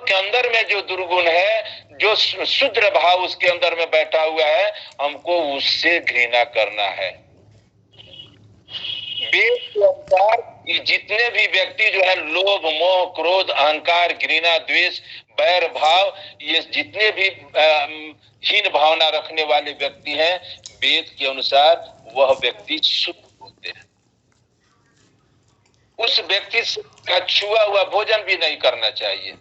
के अंदर में जो दुर्गुण है, जो शुद्र भाव उसके अंदर में बैठा हुआ है, हमको उससे घृणा करना है। वेद के अनुसार ये जितने भी व्यक्ति जो है लोभ, मोह, क्रोध, अहंकार, घृणा, द्वेष, बैर भाव, ये जितने भी हीन भावना रखने वाले व्यक्ति हैं, वेद के अनुसार वह व्यक्ति शुद्ध होते हैं। उस व्यक्ति का छुआ हुआ भोजन भी नहीं करना चाहिए।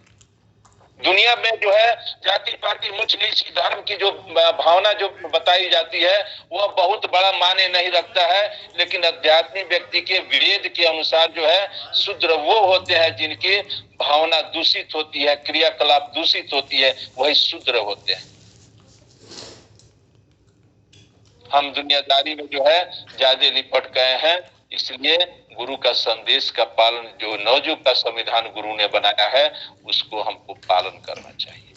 दुनिया में जो है जाति पाति ऊंच नीच धर्म की जो भावना जो बताई जाती है वह बहुत बड़ा माने नहीं रखता है, लेकिन आध्यात्मिक व्यक्ति के वेद के अनुसार जो है शूद्र वो होते हैं जिनकी भावना दूषित होती है, क्रियाकलाप दूषित होती है, वही शूद्र होते हैं। हम दुनियादारी में जो है ज्यादा लिपट गए हैं, इसलिए गुरु का संदेश का पालन, जो नवयुग का संविधान गुरु ने बनाया है, उसको हमको पालन करना चाहिए।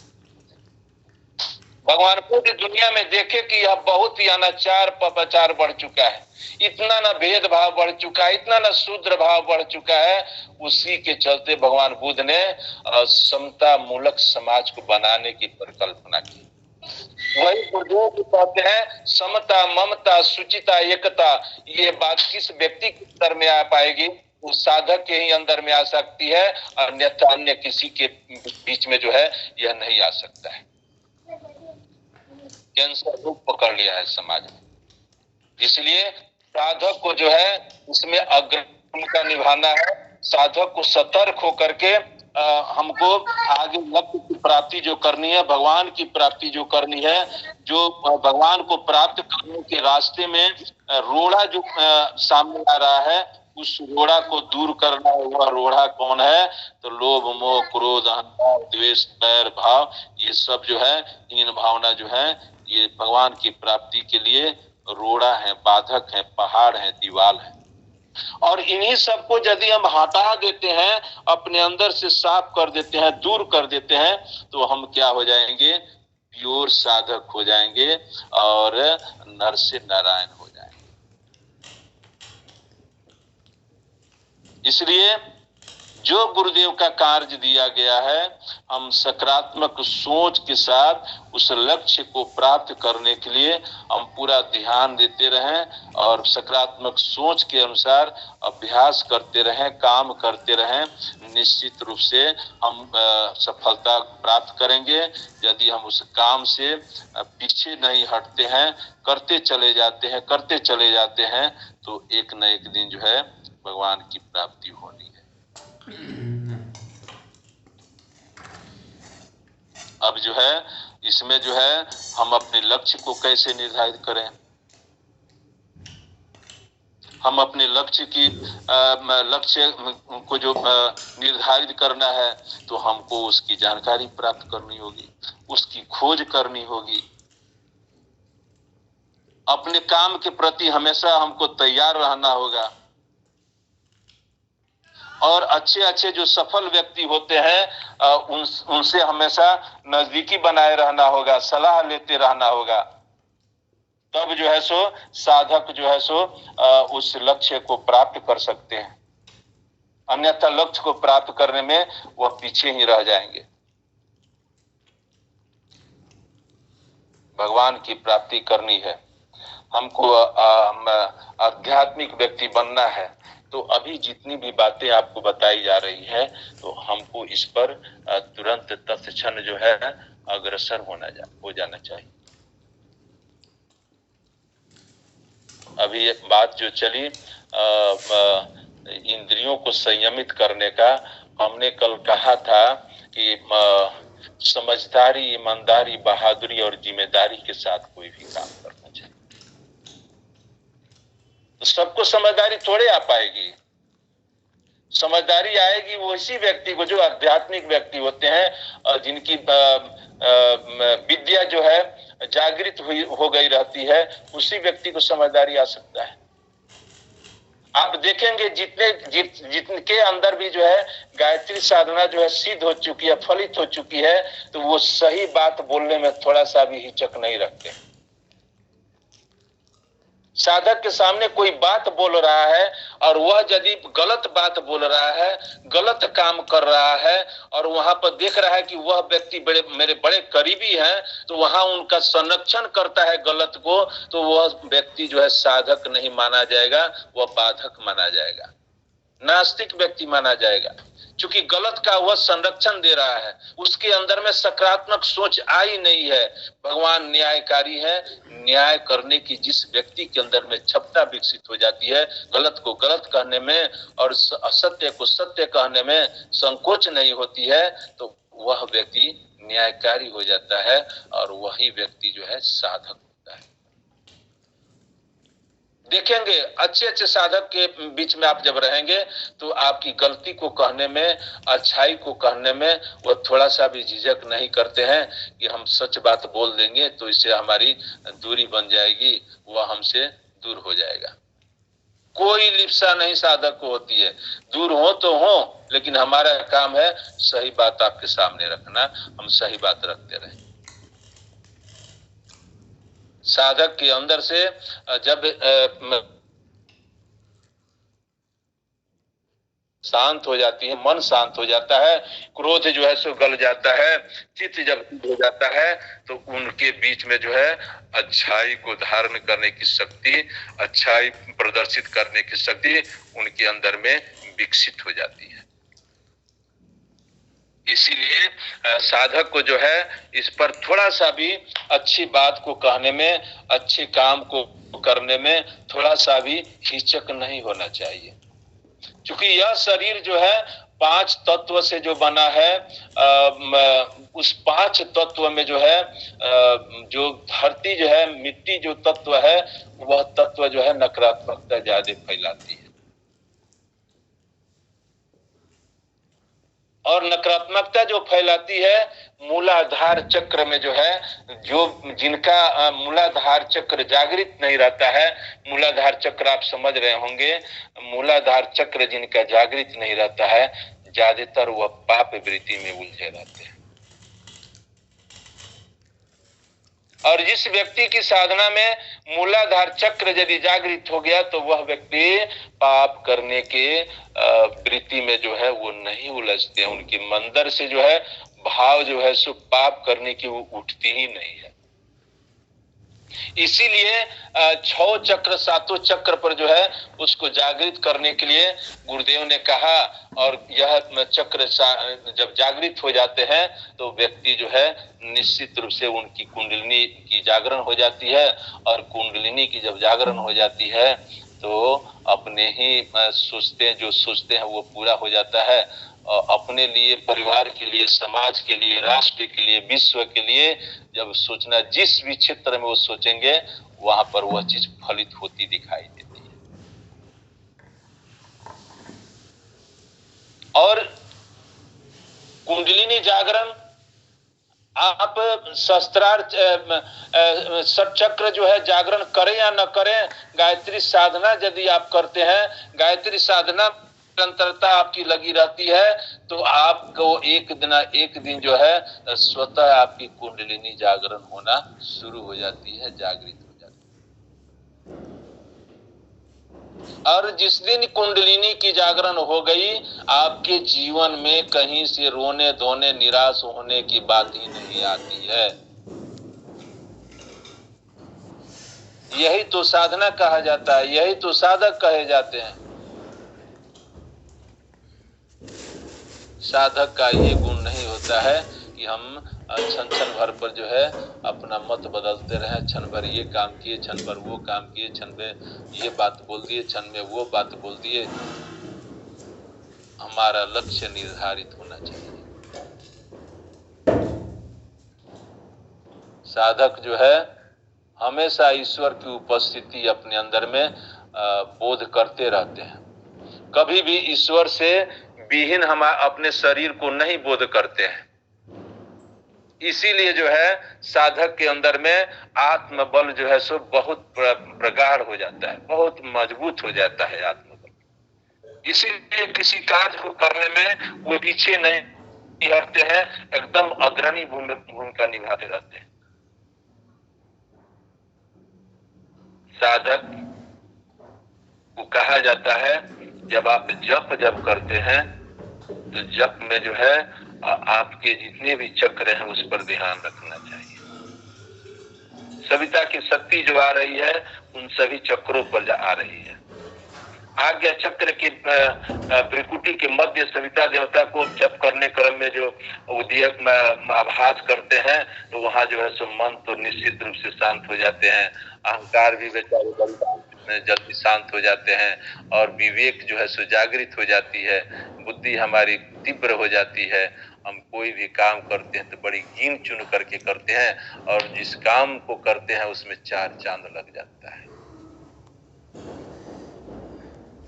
भगवान पूरी दुनिया में देखे कि यह बहुत ही अनाचार पपाचार बढ़ चुका है, इतना ना भेदभाव बढ़ चुका है, इतना ना शूद्र भाव बढ़ चुका है। उसी के चलते भगवान बुद्ध ने समता मूलक समाज को बनाने की परिकल्पना की। वही गुरुदेव भी कहते हैं समता, ममता, सुचिता, एकता, ये बात किस व्यक्ति के अंदर में आ पाएगी? उस साधक के ही अंदर में आ सकती है, अन्यथा अन्य किसी के बीच में जो है यह नहीं आ सकता है। कैंसर रूप पकड़ लिया है समाज में, इसलिए साधक को जो है इसमें अग्रणी भूमिका निभाना है। साधक को सतर्क होकर के हमको आगे लक्ष्य की प्राप्ति जो करनी है, भगवान की प्राप्ति जो करनी है, जो भगवान को प्राप्त करने के रास्ते में रोड़ा जो सामने आ रहा है, उस रोड़ा को दूर करना है। वह रोड़ा कौन है? तो लोभ, मोह, क्रोध, अहंकार, द्वेष, बैर भाव, ये सब जो है इन भावना जो है ये भगवान की प्राप्ति के लिए रोड़ा है, बाधक है, पहाड़ है, दीवाल है। और इन्हीं सबको यदि हम हटा देते हैं, अपने अंदर से साफ कर देते हैं, दूर कर देते हैं, तो हम क्या हो जाएंगे? प्योर साधक हो जाएंगे और नर से नारायण हो जाएंगे। इसलिए जो गुरुदेव का कार्य दिया गया है, हम सकारात्मक सोच के साथ उस लक्ष्य को प्राप्त करने के लिए हम पूरा ध्यान देते रहें और सकारात्मक सोच के अनुसार अभ्यास करते रहें, काम करते रहें। निश्चित रूप से हम सफलता प्राप्त करेंगे। यदि हम उस काम से पीछे नहीं हटते हैं, करते चले जाते हैं, तो एक न एक दिन जो है भगवान की प्राप्ति होनी है। अब जो है इसमें जो है हम अपने लक्ष्य को कैसे निर्धारित करें? हम अपने लक्ष्य को जो निर्धारित करना है, तो हमको उसकी जानकारी प्राप्त करनी होगी, उसकी खोज करनी होगी। अपने काम के प्रति हमेशा हमको तैयार रहना होगा और अच्छे जो सफल व्यक्ति होते हैं उनसे हमेशा नजदीकी बनाए रहना होगा, सलाह लेते रहना होगा। तब जो है सो साधक जो है सो उस लक्ष्य को प्राप्त कर सकते हैं, अन्यथा लक्ष्य को प्राप्त करने में वह पीछे ही रह जाएंगे। भगवान की प्राप्ति करनी है, हमको आध्यात्मिक व्यक्ति बनना है, तो अभी जितनी भी बातें आपको बताई जा रही है, तो हमको इस पर तुरंत तत्क्षण जो है अग्रसर हो जाना चाहिए। अभी एक बात जो चली इंद्रियों को संयमित करने का, हमने कल कहा था कि समझदारी, ईमानदारी, बहादुरी और जिम्मेदारी के साथ कोई भी काम करना चाहिए। तो सबको समझदारी थोड़े आ पाएगी। समझदारी आएगी वो इसी व्यक्ति को जो आध्यात्मिक व्यक्ति होते हैं, जिनकी विद्या जो है जागृत हो गई रहती है, उसी व्यक्ति को समझदारी आ सकता है। आप देखेंगे जिनके अंदर भी जो है गायत्री साधना जो है सिद्ध हो चुकी है, फलित हो चुकी है, तो वो सही बात बोलने में थोड़ा सा भी हिचक नहीं रखते। साधक के सामने कोई बात बोल रहा है और वह यदि गलत बात बोल रहा है, गलत काम कर रहा है और वहां पर देख रहा है कि वह व्यक्ति मेरे बड़े करीबी हैं, तो वहां उनका संरक्षण करता है गलत को, तो वह व्यक्ति जो है साधक नहीं माना जाएगा, वह बाधक माना जाएगा, नास्तिक व्यक्ति माना जाएगा। क्योंकि गलत का वह संरक्षण दे रहा है, उसके अंदर में सकारात्मक सोच आई नहीं है। भगवान न्यायकारी है, न्याय करने की जिस व्यक्ति के अंदर में क्षमता विकसित हो जाती है, गलत को गलत कहने में और असत्य को सत्य कहने में संकोच नहीं होती है, तो वह व्यक्ति न्यायकारी हो जाता है और वही व्यक्ति जो है साधक होता है। देखेंगे अच्छे अच्छे साधक के बीच में आप जब रहेंगे तो आपकी गलती को कहने में, अच्छाई को कहने में वो थोड़ा सा भी झिझक नहीं करते हैं कि हम सच बात बोल देंगे तो इससे हमारी दूरी बन जाएगी, वह हमसे दूर हो जाएगा। कोई लिप्सा नहीं साधक को होती है, दूर हो तो हो, लेकिन हमारा काम है सही बात आपके सामने रखना, हम सही बात रखते रहें। साधक के अंदर से जब शांत हो जाती है, मन शांत हो जाता है, क्रोध जो है सो गल जाता है, चित्त जब हो जाता है, तो उनके बीच में जो है अच्छाई को धारण करने की शक्ति, अच्छाई प्रदर्शित करने की शक्ति उनके अंदर में विकसित हो जाती है। इसीलिए साधक को जो है इस पर थोड़ा सा भी अच्छी बात को कहने में, अच्छे काम को करने में थोड़ा सा भी हिचक नहीं होना चाहिए। क्योंकि यह शरीर जो है 5 तत्व से जो बना है, उस 5 तत्व में जो है जो धरती जो है, मिट्टी जो तत्व है, वह तत्व जो है नकारात्मकता ज्यादा फैलाती है। और नकारात्मकता जो फैलाती है मूलाधार चक्र में जो है, जो जिनका मूलाधार चक्र जागृत नहीं रहता है, मूलाधार चक्र आप समझ रहे होंगे, मूलाधार चक्र जिनका जागृत नहीं रहता है, ज्यादातर वह पाप वृत्ति में उलझे रहते हैं। और जिस व्यक्ति की साधना में मूलाधार चक्र यदि जागृत हो गया तो वह व्यक्ति पाप करने के वृत्ति में जो है वो नहीं उलझते हैं। उनके मंदिर से जो है भाव जो है सो पाप करने की वो उठती ही नहीं है। इसीलिए 6 चक्र 7 चक्र पर जो है उसको जागृत करने के लिए गुरुदेव ने कहा, और यह चक्र जब जागृत हो जाते हैं तो व्यक्ति जो है निश्चित रूप से उनकी कुंडलिनी की जागरण हो जाती है, और कुंडलिनी की जब जागरण हो जाती है तो अपने ही जो सोचते हैं वो पूरा हो जाता है। अपने लिए, परिवार के लिए, समाज के लिए, राष्ट्र के लिए, विश्व के लिए जब सोचना, जिस भी क्षेत्र में वो सोचेंगे वहां पर वह चीज फलित होती दिखाई देती है। और कुंडलिनी जागरण आप शस्त्रार्थ षटचक्र जो है जागरण करें या न करें, गायत्री साधना यदि आप करते हैं, गायत्री साधना निरंतरता आपकी लगी रहती है, तो आपको एक दिन जो है स्वतः आपकी कुंडलिनी जागरण होना शुरू हो जाती है, जागृत हो जाती है। और जिस दिन कुंडलिनी की जागरण हो गई, आपके जीवन में कहीं से रोने धोने निराश होने की बात ही नहीं आती है। यही तो साधना कहा जाता है, यही तो साधक कहे जाते हैं। साधक का ये गुण नहीं होता है कि हम क्षण भर पर जो है अपना मत बदलते रहे, क्षण भर ये काम किए, क्षण भर वो काम किए, क्षण में ये बात बोल दिए, क्षण में वो बात बोल दिए। हमारा लक्ष्य निर्धारित होना चाहिए। साधक जो है हमेशा ईश्वर की उपस्थिति अपने अंदर में बोध करते रहते हैं। कभी भी ईश्वर से विहीन हम अपने शरीर को नहीं बोध करते हैं। इसीलिए जो है साधक के अंदर में आत्मबल जो है सो बहुत प्रगाढ़ हो जाता है, बहुत मजबूत हो जाता है आत्मबल। इसीलिए किसी कार्य को करने में वो पीछे नहीं हटते हैं, एकदम अग्रणी भूमिका निभाते रहते हैं। साधक को कहा जाता है, जब आप जप करते हैं तो जप में जो है आपके जितने भी चक्र हैं उस पर ध्यान रखना चाहिए। सविता की शक्ति जो आ रही है उन सभी चक्रों पर आ रही है। आज्ञा चक्र की त्रिकुटी के मध्य सविता देवता को जप करने क्रम में जो उदयक आभास करते हैं तो वहां जो है सो मन तो निश्चित रूप से शांत हो जाते हैं, अहंकार भी बेचारे जल्दी शांत हो जाते हैं और विवेक जो है सो जागृत हो जाती है, बुद्धि हमारी तीव्र हो जाती है। हम कोई भी काम करते हैं तो बड़ी गिन चुन करके करते हैं और जिस काम को करते हैं उसमें 4 चांद लग जाता है।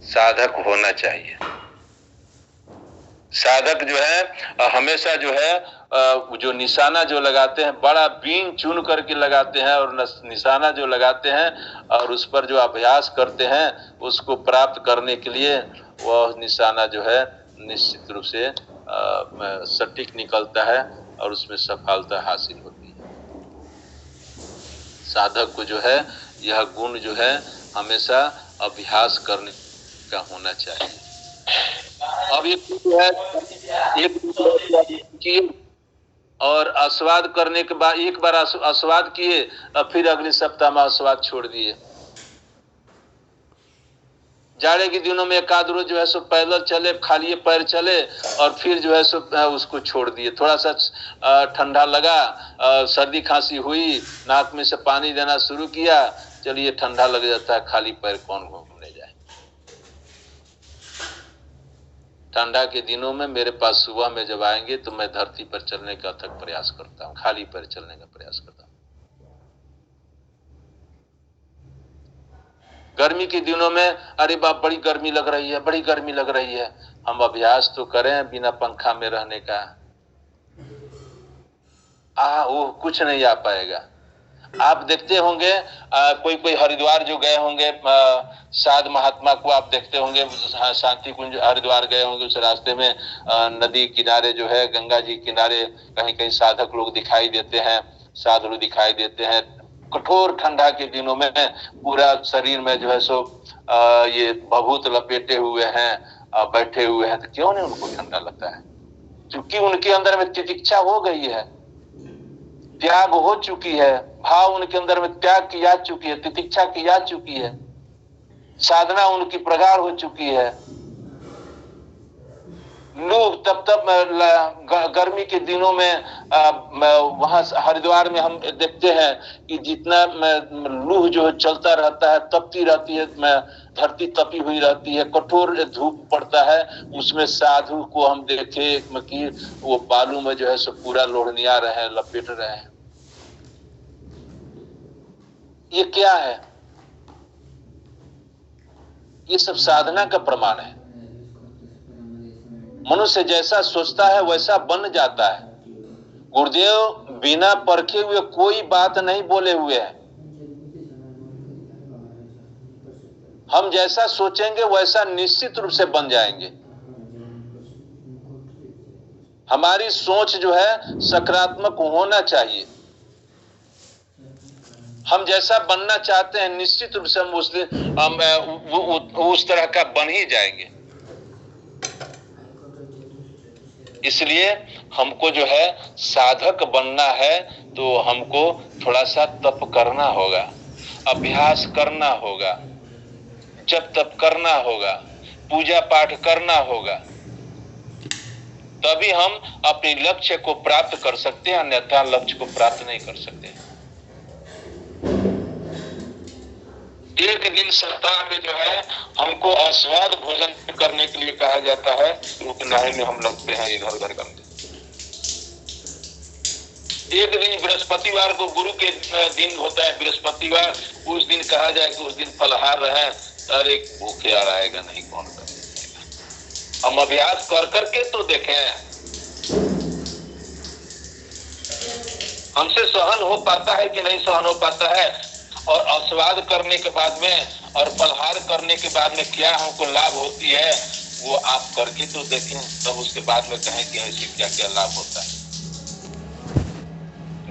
साधक होना चाहिए। साधक जो है हमेशा जो है जो निशाना जो लगाते हैं बड़ा बीन चुन करके लगाते हैं और निशाना जो लगाते हैं और उस पर जो अभ्यास करते हैं उसको प्राप्त करने के लिए वह निशाना जो है निश्चित रूप से सटीक निकलता है और उसमें सफलता हासिल होती है। साधक को जो है यह गुण जो है हमेशा अभ्यास करने का होना चाहिए। अब ये है एक और आस्वाद करने के बाद एक बार आस्वाद किए फिर अगले सप्ताह में आस्वाद छोड़ दिए। जाड़े के दिनों में एक आध रोज जो है सो पैदल चले, खाली पैर चले और फिर जो है सो उसको छोड़ दिए। थोड़ा सा ठंडा लगा, सर्दी खांसी हुई, नाक में से पानी देना शुरू किया, चलिए ठंडा लग जाता है, खाली पैर कौन घूमने जाए। ठंडा के दिनों में मेरे पास सुबह में जब आएंगे तो मैं धरती पर चलने का अथक प्रयास करता हूँ, खाली पैर चलने का प्रयास करता हूँ। गर्मी के दिनों में अरे बाप बड़ी गर्मी लग रही है, बड़ी गर्मी लग रही है, हम अभ्यास तो करें बिना पंखा में रहने का, वो कुछ नहीं आ पाएगा। आप देखते होंगे कोई हरिद्वार जो गए होंगे, साध महात्मा को आप देखते होंगे, शांति कुंज हरिद्वार गए होंगे, उस रास्ते में नदी किनारे जो है गंगा जी किनारे कहीं कहीं साधक लोग दिखाई देते हैं, साधु दिखाई देते हैं। कठोर ठंडा के दिनों में पूरा शरीर में जो है सो ये भभूत लपेटे हुए हैं, बैठे हुए हैं, तो क्यों नहीं उनको ठंडा लगता है? क्योंकि उनके अंदर में तितिक्षा हो गई है, त्याग हो चुकी है, भाव उनके अंदर में त्याग की जा चुकी है, तितिक्षा की जा चुकी है, साधना उनकी प्रगाढ़ हो चुकी है। लोग तब गर्मी के दिनों में वहां हरिद्वार में हम देखते हैं कि जितना लूह जो चलता रहता है, तपती रहती है, धरती तपी हुई रहती है, कठोर धूप पड़ता है, उसमें साधु को हम देखे कि वो बालू में जो है सो पूरा लोढ़निया रहे, लपेट रहे हैं। ये क्या है? ये सब साधना का प्रमाण है। मनुष्य जैसा सोचता है वैसा बन जाता है। गुरुदेव बिना परखे हुए कोई बात नहीं बोले हुए हैं। हम जैसा सोचेंगे वैसा निश्चित रूप से बन जाएंगे। हमारी सोच जो है सकारात्मक होना चाहिए। हम जैसा बनना चाहते हैं निश्चित रूप से हम उस तरह का बन ही जाएंगे। इसलिए हमको जो है साधक बनना है तो हमको थोड़ा सा तप करना होगा, अभ्यास करना होगा, जप तप करना होगा, पूजा पाठ करना होगा, तभी हम अपने लक्ष्य को प्राप्त कर सकते हैं, अन्यथा लक्ष्य को प्राप्त नहीं कर सकते। एक दिन सप्ताह में जो है हमको आस्वाद भोजन करने के लिए कहा जाता है, उपनाहे में हम लगते हैं इधर उधर करने। एक दिन बृहस्पतिवार को गुरु के दिन होता है, बृहस्पतिवार, उस दिन कहा जाए कि उस दिन फलहार रहे, अरे भूखे आ रहेगा नहीं, कौन करेगा? हम अभ्यास कर करके तो देखें, हमसे सहन हो पाता है कि नहीं सहन हो पाता है, और आस्वाद करने के बाद में और फलहार करने के बाद में क्या हमको लाभ होती है वो आप करके तो देखें, तब उसके बाद में कहें कि ऐसे क्या क्या लाभ होता है।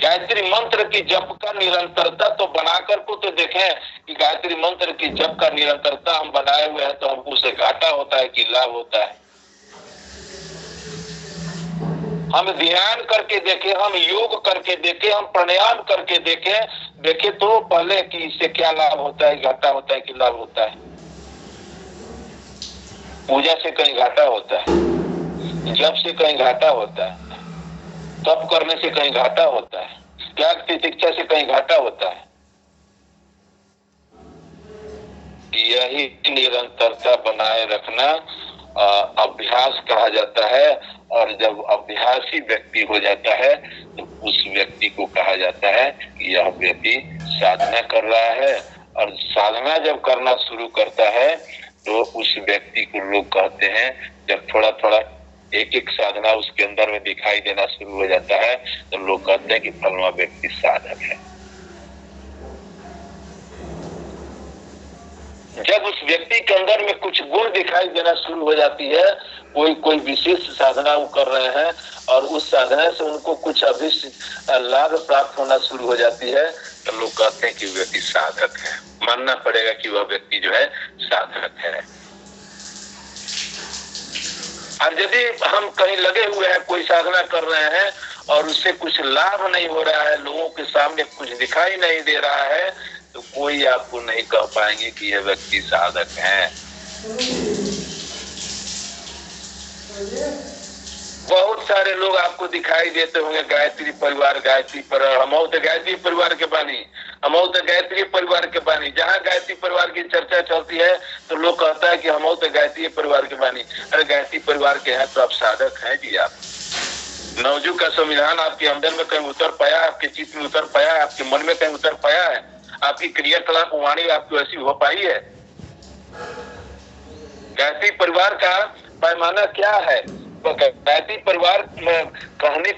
गायत्री मंत्र की जप का निरंतरता तो बनाकर को तो देखें कि गायत्री मंत्र की जप का निरंतरता हम बनाए हुए हैं तो हमको उससे घाटा होता है कि लाभ होता है। हम ध्यान करके देखें, हम योग करके देखें, हम प्राणायाम करके देखें तो पहले कि इससे क्या लाभ होता है, घाटा होता है कि लाभ होता है। पूजा से कहीं घाटा होता है, जप से कहीं घाटा होता है, तप करने से कहीं घाटा होता है, त्याग तितिक्षा से कहीं घाटा होता है। यही निरंतरता बनाए रखना अभ्यास कहा जाता है। और जब अभ्यासी व्यक्ति हो जाता है तो उस व्यक्ति को कहा जाता है कि यह व्यक्ति साधना कर रहा है। और साधना जब करना शुरू करता है तो उस व्यक्ति को लोग कहते हैं, जब थोड़ा थोड़ा एक एक साधना उसके अंदर में दिखाई देना शुरू हो जाता है तो लोग कहते हैं कि फलना व्यक्ति साधक है। जब उस व्यक्ति के अंदर में कुछ गुण दिखाई देना शुरू हो जाती है, कोई विशेष साधना वो कर रहे हैं और उस साधना से उनको कुछ अभिष्ट लाभ प्राप्त होना शुरू हो जाती है तो लोग कहते हैं कि व्यक्ति साधक है। मानना पड़ेगा कि वह व्यक्ति जो है साधक है। और यदि हम कहीं लगे हुए हैं, कोई साधना कर रहे हैं और उससे कुछ लाभ नहीं हो रहा है, लोगों के सामने कुछ दिखाई नहीं दे रहा है, तो कोई आपको नहीं कह पाएंगे कि यह व्यक्ति साधक है। बहुत सारे लोग आपको दिखाई देते होंगे गायत्री परिवार, गायत्री परिवार, हम तो गायत्री परिवार के बानी, हम तो गायत्री परिवार के बानी। जहाँ गायत्री परिवार की चर्चा चलती है तो लोग कहता है कि हम तो गायत्री परिवार के बानी। अरे गायत्री परिवार के हैं तो आप साधक हैं जी। आप नवजुग का संविधान आपके अंदर में कहीं उतर पाया, आपके चित्त में उतर पाया, आपके मन में कहीं उतर पाया है? आपकी क्रियाकलाप वाणी आपकी ऐसी हो पाई है? गायत्री परिवार का पैमाना क्या है? तो गायत्री परिवार में कहने